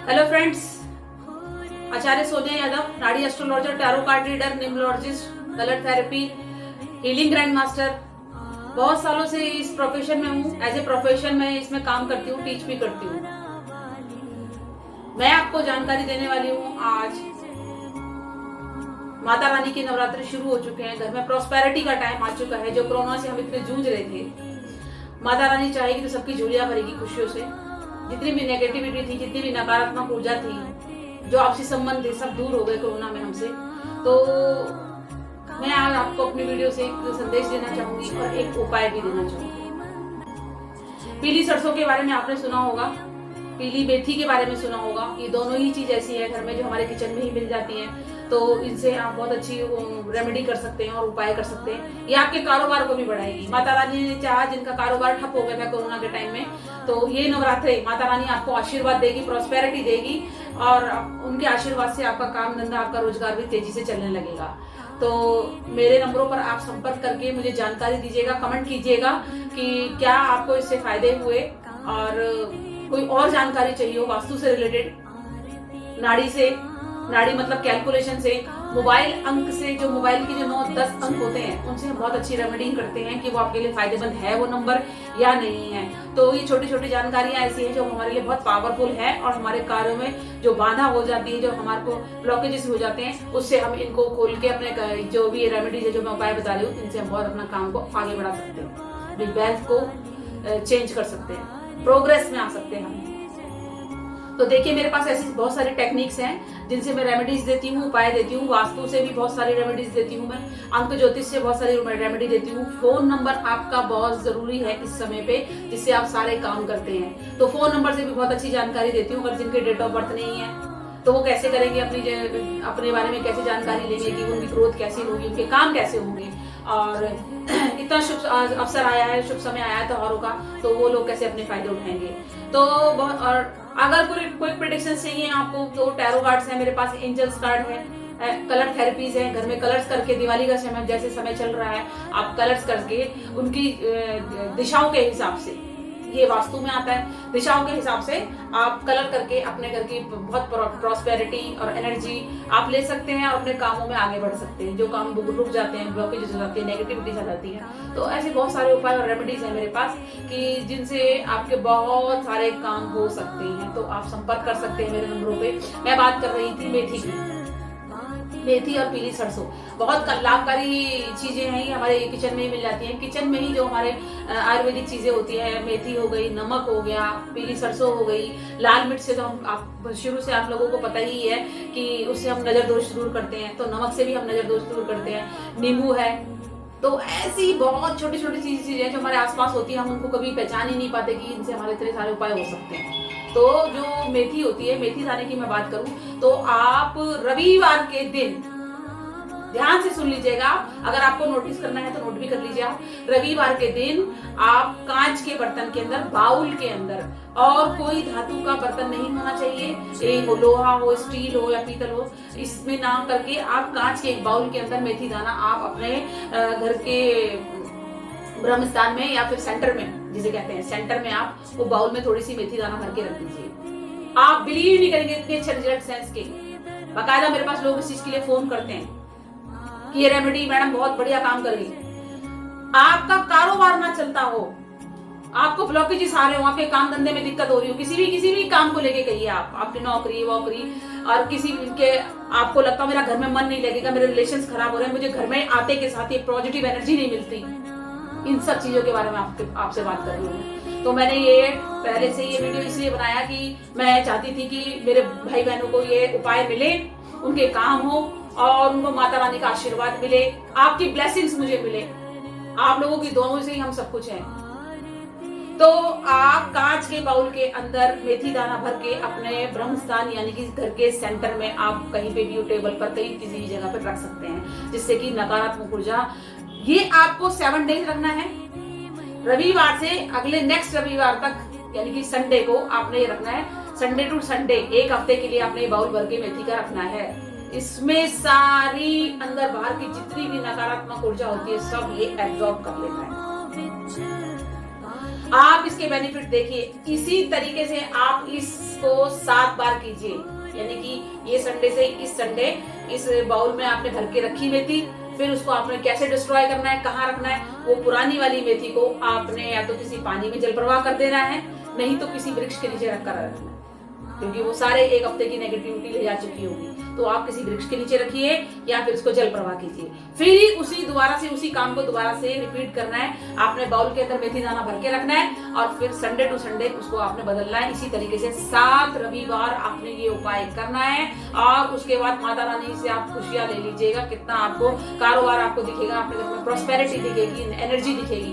Hello friends, आचार्य सोनिया यादव, नाड़ी astrologer, tarot card reader, numerologist, colour therapy, healing grand master. बहुत सालों से इस प्रोफेशन में हूँ। एज ए प्रोफेशन मैं इसमें काम करती हूँ, टीच भी करती हूँ। मैं आपको जानकारी देने वाली हूँ आज। माता रानी के नवरात्रि शुरू हो चुके हैं, घर में प्रॉस्पेरिटी का टाइम आ चुका है। जो कोरोना से हम इतने जूझ रहे थे, माता रानी चाहेगी तो सबकी झोलियां भरेगी खुशियों से। जितनी भी नेगेटिविटी थी, जितनी भी नकारात्मक ऊर्जा थी, जो आपसी संबंध थे, सब दूर हो गए कोरोना में हमसे। तो मैं आज आपको अपनी वीडियो से एक संदेश देना चाहूंगी और एक उपाय भी देना चाहूंगी। पीली सरसों के बारे में आपने सुना होगा, पीली मेथी के बारे में सुना होगा। ये दोनों ही चीज ऐसी है घर में जो हमारे किचन में ही मिल जाती है। तो इनसे आप बहुत अच्छी रेमेडी कर सकते हैं और उपाय कर सकते हैं। ये आपके कारोबार को भी बढ़ाएगी। माता रानी ने चाहा, जिनका कारोबार ठप हो गया था कोरोना के टाइम में, तो ये नवरात्रि माता रानी आपको आशीर्वाद देगी, प्रॉस्पेरिटी देगी और उनके आशीर्वाद से आपका काम धंधा, आपका रोजगार भी तेजी से चलने लगेगा। तो मेरे नंबरों पर आप संपर्क करके मुझे जानकारी दीजिएगा, कमेंट कीजिएगा कि क्या आपको इससे फायदे हुए और कोई और जानकारी चाहिए हो वास्तु से रिलेटेड, नाड़ी से, नाड़ी मतलब कैलकुलेशन से, मोबाइल अंक से, जो मोबाइल के जो 9-10 अंक होते हैं उनसे हम बहुत अच्छी रेमेडी करते हैं कि वो आपके लिए फायदेमंद है वो नंबर या नहीं है। तो ये छोटी छोटी जानकारियां ऐसी हैं जो हमारे लिए बहुत पावरफुल है और हमारे कार्यों में जो बाधा हो जाती है, जो हमारे को ब्लॉकेजेस हो जाते हैं, उससे हम इनको खोल के अपने जो भी रेमेडीज है, जो मैं उपाय बता रही हूँ, इनसे हम बहुत अपना काम को आगे बढ़ा सकते हैं, अपनी वेल्थ को चेंज कर सकते हैं, प्रोग्रेस में आ सकते हैं हम। तो देखिए, मेरे पास ऐसी बहुत सारी टेक्निक्स हैं जिनसे मैं रेमेडीज देती हूँ, उपाय देती हूँ। वास्तु से भी बहुत सारी रेमेडीज देती हूँ मैं, अंक ज्योतिष से बहुत सारी रेमेडी देती हूँ। फोन नंबर आपका बहुत जरूरी है इस समय पे, जिससे आप सारे काम करते हैं। तो फोन नंबर से भी बहुत अच्छी जानकारी देती हूँ। अगर जिनके डेट ऑफ बर्थ नहीं है तो वो कैसे करेंगे, अपने बारे में कैसे जानकारी लेंगे कि उनकी ग्रोथ कैसी होगी, उनके काम कैसे होंगे, और इतना शुभ अवसर आया है, शुभ समय आया है त्योहारों का, तो वो लोग कैसे अपने फायदे उठाएंगे। तो और अगर कोई प्रेडिक्शन चाहिए आपको तो टैरो कार्ड्स है मेरे पास, एंजल्स कार्ड है, कलर थेरेपीज है। घर में कलर्स करके, दिवाली का समय जैसे समय चल रहा है, आप कलर्स करके उनकी दिशाओं के हिसाब से, ये वास्तु में आता है, दिशाओं के हिसाब से आप कलर करके अपने घर की बहुत प्रॉस्पेरिटी और एनर्जी आप ले सकते हैं और अपने कामों में आगे बढ़ सकते हैं। जो काम रुक जाते हैं, ब्लॉकेजेस हो जाती है, नेगेटिविटीज आ जाती है, तो ऐसे बहुत सारे उपाय और रेमेडीज हैं मेरे पास कि जिनसे आपके बहुत सारे काम हो सकते हैं। तो आप संपर्क कर सकते हैं मेरे नंबरों पे। मैं बात कर रही थी मेथी की। मेथी और पीली सरसों बहुत लाभकारी चीजें हैं, ये हमारे किचन में ही मिल जाती हैं। किचन में ही जो हमारे आयुर्वेदिक चीजें होती है, मेथी हो गई, नमक हो गया, पीली सरसों हो गई, लाल मिर्च से तो आप शुरू से आप लोगों को पता ही है कि उससे हम नजर दोष दूर करते हैं, तो नमक से भी हम नजर दोष दूर करते हैं। नींबू है। तो ऐसी बहुत छोटी छोटी चीजें जो हमारे आसपास होती है, हम उनको कभी पहचान ही नहीं पाते कि इनसे हमारे इतने सारे उपाय हो सकते हैं। तो जो मेथी होती है, मेथी दाने की मैं बात करूं तो आप रविवार के दिन, ध्यान से सुन लीजिएगा, अगर आपको नोटिस करना है तो नोट भी कर लीजिए आप। रविवार के दिन आप कांच के बर्तन के अंदर, बाउल के अंदर, और कोई धातु का बर्तन नहीं होना चाहिए, वो लोहा हो, स्टील हो या पीतल हो, इसमें ना करके आप कांच के एक बाउल के अंदर मेथी दाना आप अपने घर के ब्रह्म स्थान में या फिर सेंटर में, जिसे कहते हैं सेंटर में, आप वो बाउल में थोड़ी सी मेथी दाना भर के रख दीजिए। आप बिलीव नहीं करेंगे इतने अच्छे रिजल्ट सेंस के। बाकायदा मेरे पास लोग इस चीज के लिए फोन करते हैं कि ये रेमेडी मैडम बहुत बढ़िया काम कर रही है। आपका कारोबार ना चलता हो, आपको ब्लॉकेजेस आ रहे हो, आपके काम धंधे में दिक्कत हो रही हो, किसी भी काम को लेके कहिए आप, आपकी नौकरी वोकरी, और किसी के आपको लगता है मेरा घर में मन नहीं लगेगा, मेरे रिलेशंस खराब हो रहे हैं, मुझे घर में आते के साथ एक पॉजिटिव एनर्जी नहीं मिलती, इन सब चीजों के बारे में आपसे बात कर रही हूँ। तो मैंने ये पहले से ये वीडियो इसलिए बनाया कि मैं चाहती थी कि मेरे भाई बहनों को ये उपाय मिले, उनके काम हो और उनको माता रानी का आशीर्वाद मिले, आपकी ब्लेसिंग्स मुझे मिले। आप लोगों की दुआओं से ही हम सब कुछ हैं। तो आप कांच के बाउल के अंदर मेथी दाना भर के अपने ब्रह्म स्थान यानी कि घर के सेंटर में, आप कहीं पे भी, टेबल पर, कहीं किसी भी जगह पर रख सकते हैं, जिससे कि नकारात्मक ऊर्जा, ये आपको 7 डेज रखना है। रविवार से अगले नेक्स्ट रविवार तक यानी कि संडे को आपने ये रखना है। संडे टू संडे, एक हफ्ते के लिए आपने बाउल भर के मेथी का रखना है। इसमें सारी अंदर बाहर की जितनी भी नकारात्मक ऊर्जा होती है सब ये एब्जॉर्ब कर लेता है। आप इसके बेनिफिट देखिए। इसी तरीके से आप इसको 7 बार कीजिए, यानी कि ये संडे से इस संडे इस बाउल में आपने भर के रखी मेथी, फिर उसको आपने कैसे डिस्ट्रॉय करना है, कहाँ रखना है, वो पुरानी वाली मेथी को आपने या तो किसी पानी में जल प्रवाह कर देना है, नहीं तो किसी वृक्ष के नीचे रखकर रखना है, क्योंकि वो सारे एक हफ्ते की नेगेटिविटी ले जा चुकी होगी। तो आप किसी वृक्ष के नीचे रखिए या फिर उसको जल प्रवाह कीजिए। फिर ही उसी काम को दोबारा से रिपीट करना है। आपने बाउल के अंदर मेथी दाना भर के रखना है और फिर संडे टू संडे उसको आपने बदलना है। इसी तरीके से 7 रविवार आपने ये उपाय करना है और उसके बाद माता रानी से आप खुशियां ले लीजिएगा। कितना आपको कारोबार आपको दिखेगा, आपके घर में प्रॉस्पेरिटी दिखेगी, एनर्जी दिखेगी।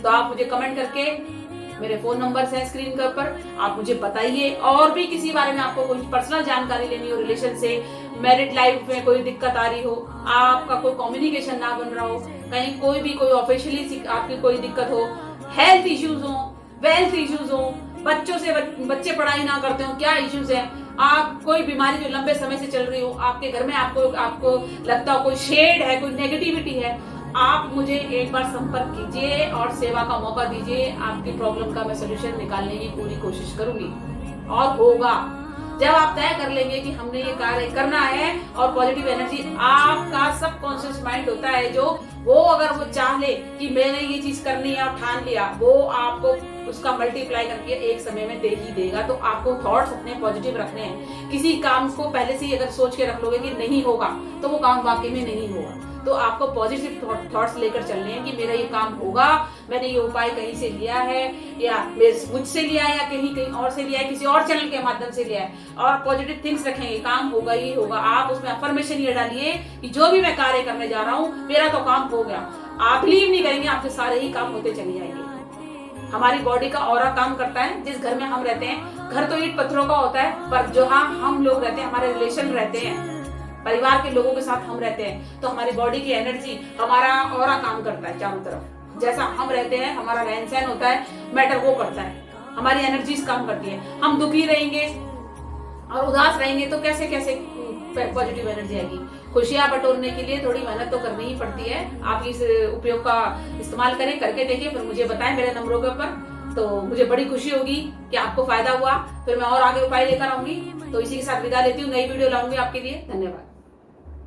तो आप मुझे कमेंट करके, मेरे फोन नंबर्स हैं स्क्रीन के ऊपर, आप मुझे बताइए। और भी किसी बारे में आपको कोई पर्सनल जानकारी लेनी हो, रिलेशन से, मैरिड लाइफ में कोई दिक्कत आ रही हो, आपका कोई कम्युनिकेशन ना बन रहा हो, कहीं कोई ऑफिशियली आपकी कोई दिक्कत हो, हेल्थ इश्यूज हो, वेल्थ इश्यूज हो, बच्चों से बच्चे पढ़ाई ना करते हो, क्या इश्यूज है, आप कोई बीमारी जो लंबे समय से चल रही हो, आपके घर में आपको लगता हो कोई शेड है, कोई नेगेटिविटी है, आप मुझे एक बार संपर्क कीजिए और सेवा का मौका दीजिए। आपकी प्रॉब्लम का मैं सोल्यूशन निकालने की पूरी कोशिश करूंगी और होगा। जब आप तय कर लेंगे कि हमने ये कार्य करना है और पॉजिटिव एनर्जी, आपका सबकॉन्शियस माइंड होता है जो वो अगर वो चाह ले कि मैंने ये चीज करनी है और ठान लिया, वो आपको उसका मल्टीप्लाई करके एक समय में दे ही देगा। तो आपको थॉट्स अपने पॉजिटिव रखने हैं। किसी काम को पहले से ही अगर सोच के रख लोगे कि नहीं होगा, तो वो काम वाकई में नहीं होगा। तो आपको पॉजिटिव थॉट्स लेकर चलने हैं कि मेरा ये काम होगा, मैंने ये उपाय कहीं से लिया है या मुझसे लिया है या कहीं और से लिया है, किसी और चैनल के माध्यम से लिया है, और पॉजिटिव थिंग्स रखेंगे, काम होगा ही होगा। आप उसमें अफर्मेशन ये डालिए कि जो भी मैं कार्य करने जा रहा हूँ मेरा तो काम हो गया। आप बिलीव नहीं करेंगे, आपके सारे ही काम होते चले जाएंगे। हमारी बॉडी का ऑरा काम करता है। जिस घर में हम रहते हैं, घर तो ईंट पत्थरों का होता है, पर जहाँ हम लोग रहते हैं, हमारे रिलेशन रहते हैं, परिवार के लोगों के साथ हम रहते हैं, तो हमारी बॉडी की एनर्जी, हमारा ऑरा काम करता है चारों तरफ। जैसा हम रहते हैं, हमारा रहन सहन होता है, मैटर वो करता है, हमारी एनर्जीज काम करती है। हम दुखी रहेंगे और उदास रहेंगे तो कैसे पॉजिटिव एनर्जी आएगी। खुशियां बटोरने के लिए थोड़ी मेहनत तो करनी ही पड़ती है। आप इस उपयोग का इस्तेमाल करें, करके देखिए, फिर मुझे बताएं मेरे नंबरों के ऊपर। तो मुझे बड़ी खुशी होगी कि आपको फायदा हुआ। फिर मैं और आगे उपाय लेकर आऊंगी। तो इसी के साथ विदा लेती हूँ, नई वीडियो लाऊंगी आपके लिए। धन्यवाद।